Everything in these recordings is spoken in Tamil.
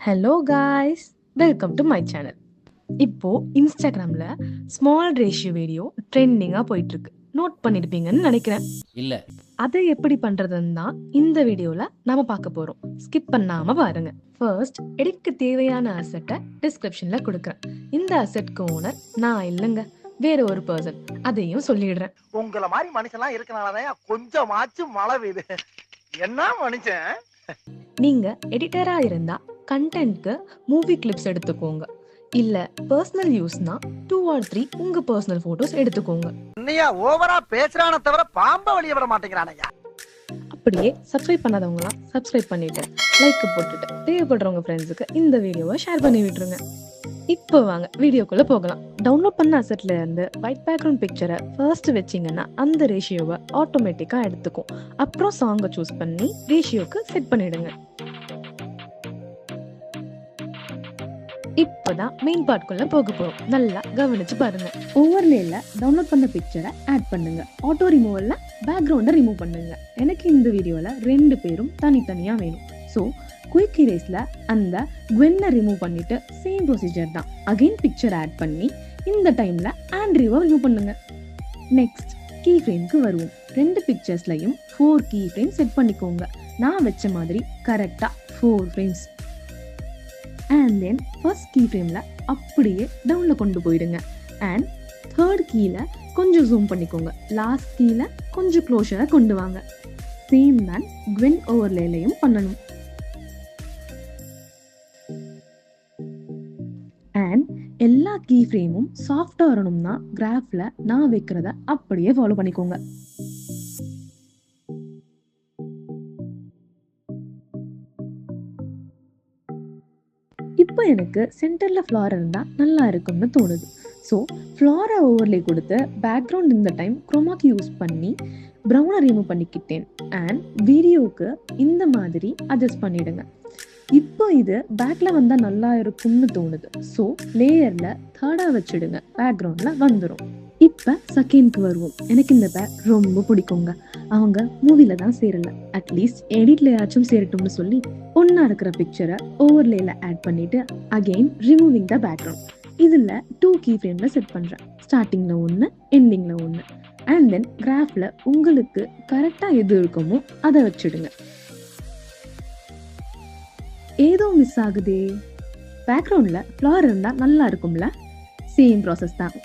Hello guys, welcome to my channel. இப்போ இன்ஸ்டாகிராம்ல ஸ்மால் ரேஷியோ வீடியோ ட்ரெண்டிங்கா போயிட்டு இருக்கு. நோட் பண்ணிருப்பீங்கன்னு நினைக்கிறேன். இல்ல அதை எப்படி பண்றதுன்னு தான் இந்த வீடியோல நாம பார்க்க போறோம். ஸ்கிப் பண்ணாம பாருங்க. ஃபர்ஸ்ட், எடிட்க்கு தேவையான அசெட்டை டிஸ்கிரிப்ஷன்ல கொடுக்குறேன். இந்த அசெட்க்கு ஓனர் நான் இல்லைங்க, வேற ஒரு பர்சன். அதையும் சொல்லிடுறேன். உங்கள மாதிரி மனுஷன்லாம் இருக்கனாலதான் கொஞ்சமாச்சும் மழை பெய்யுது. என்ன மனுஷன்? நீங்க எடிட்டரா இருந்தா கண்டென்ட்க்கு மூவி கிளிப்ஸ் எடுத்துக்கோங்க. இல்ல பர்சனல் யூஸ்னா 2 or 3 உங்க பர்சனல் போட்டோஸ் எடுத்துக்கோங்க. என்னையா ஓவரா பேசுறானே தவிர பாம்ப வெளிய விட மாட்டேங்கிறானயா. அப்படியே சப்ஸ்கிரைப் பண்ணாதவங்களாம் சப்ஸ்கிரைப் பண்ணிட்டு லைக் போட்டுட்டு தேவைப்படுறவங்க ஃப்ரெண்ட்ஸுக்கு இந்த வீடியோவை ஷேர் பண்ணி விட்டுருங்க. இப்போ வாங்க வீடியோக்குள்ள போகலாம். டவுன்லோட் பண்ண அசெட்ல இருந்து ஒயிட் பேக்ரவுண்ட் பிக்சரை ஃபர்ஸ்ட் வச்சிங்கன்னா அந்த ரேஷியோவை ஆட்டோமேட்டிக்கா எடுத்துக்கும். அப்புறம் சாங்கை சூஸ் பண்ணி ரேஷியோக்கு செட் பண்ணிடுங்க. இப்போதான் மெயின் பார்ட்குள்ள போக போறோம். நல்லா கவனிச்சு பாருங்க. ஓவர்லேல டவுன்லோட் பண்ண பிக்சரை ஆட் பண்ணுங்க. ஆட்டோ ரிமூவல்ல பேக்ரவுண்டை ரிமூவ் பண்ணுங்க. எனக்கு இந்த வீடியோல 2 பேரும் தனித்தனியா வேணும். ஸோ குயிக் இரேஸ்ல அந்த குவென்னை ரிமூவ் பண்ணிட்டு சேம் ப்ரொசீஜர் தான். அகைன் பிக்சர் ஆட் பண்ணி இந்த டைம்ல ஆண்ட்ரியூவை ரிமூவ் பண்ணுங்க. நெக்ஸ்ட் கீ ஃப்ரேம்க்கு வருவோம். 2 பிக்சர்ஸ்லையும் 4 கீ ஃப்ரேம் செட் பண்ணிக்கோங்க. நான் வச்ச மாதிரி கரெக்டா 4 frames. And then first key ஃப்ரேம்ல அப்படியே டவுன்ல கொண்டு போயிடுங்க. அண்ட் தேர்ட் கீல கொஞ்சம் ஜூம் பண்ணிக்கோங்க. லாஸ்ட் கீல கொஞ்சம் க்ளோஷரை கொண்டு வாங்க. சேம் தான் குவென் ஓவர்லேலையும் பண்ணணும். அண்ட் எல்லா கீ ஃப்ரேமும் சாஃப்டா வரணும்னா கிராஃப்ல நான் வைக்கிறத அப்படியே ஃபாலோ பண்ணிக்கோங்க. இப்போ எனக்கு சென்டர்ல ஃப்ளார் இருந்தா நல்லா இருக்கும்னு தோணுது. ஸோ ஃப்ளாரை ஓவர்லே கொடுத்து பேக்ரவுண்ட் இந்த டைம் குரோமாக்கி யூஸ் பண்ணி ப்ரௌனை ரிமூவ் பண்ணிக்கிட்டேன். அண்ட் வீடியோவுக்கு இந்த மாதிரி அட்ஜஸ்ட் பண்ணிடுங்க. இப்போ இது பேக்ல வந்தா நல்லா இருக்கும்னு தோணுது. ஸோ லேயர்ல தேர்டா வச்சிடுங்க. பேக்ரவுண்ட்ல வந்துடும். இப்ப செகண்ட்க்கு வருவோம். எனக்கு இந்த பேக் ரொம்ப பிடிக்குங்க. அவங்க மூவில தான் சேரல, அட்லீஸ்ட் எடிட்லயாச்சும் சேரட்டும்னு சொல்லி ஒன்னா இருக்கிற பிக்சரை ஓவர்லேல ஆட் பண்ணிட்டு அகெயின் ரிமூவிங் த பேக்ரவுண்ட். இதுல 2 கீ ஃப்ரேம்ல செட் பண்றேன். ஸ்டார்டிங்ல 1, எண்டிங்ல 1. அண்ட் தென் கிராஃப்ல உங்களுக்கு கரெக்டா எது இருக்குமோ அதை வச்சிடுங்க. ஏதோ மிஸ் ஆகுதே. பேக்ரவுண்ட்ல ஃப்ளார் இருந்தா நல்லா இருக்கும்ல. சேம் ப்ராசஸ் தான்.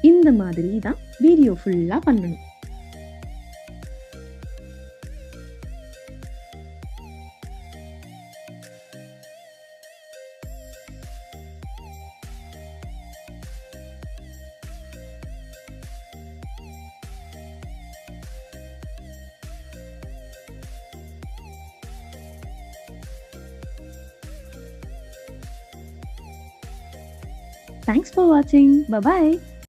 இந்த மாதிரி தான் வீடியோ ஃபுல்லா பண்ணணும். Thanks for watching. Bye bye.